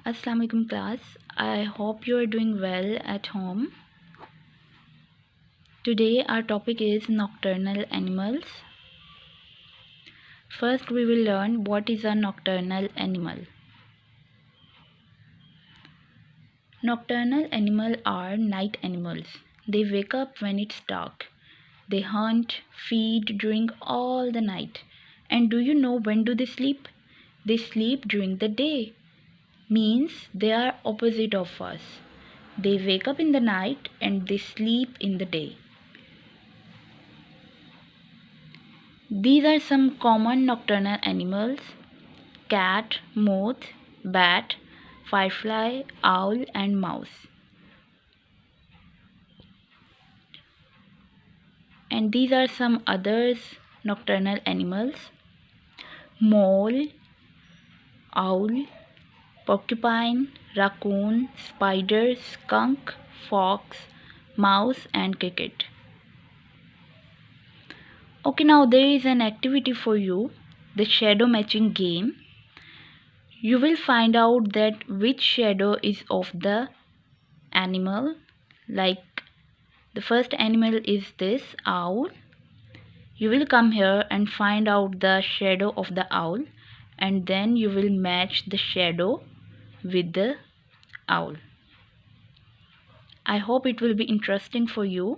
Assalamu alaikum class. I hope you are doing well at home. Today our topic is nocturnal animals. First we will learn what is a nocturnal animal. Nocturnal animals are night animals. They wake up when it's dark. They hunt, feed during all the night. And do you know when do they sleep? They sleep during the day. Means they are opposite of us. They wake up in the night and they sleep in the day. These are some common nocturnal animals: cat, moth, bat, firefly, owl and mouse. And these are some others nocturnal animals: mole, owl, porcupine, raccoon, spider, skunk, fox, mouse and cricket. Okay, now there is an activity for you, the shadow matching game. You will find out that which shadow is of the animal. Like the first animal is this owl. You will come here and find out the shadow of the owl, and then you will match the shadow with the owl. I hope it will be interesting for you.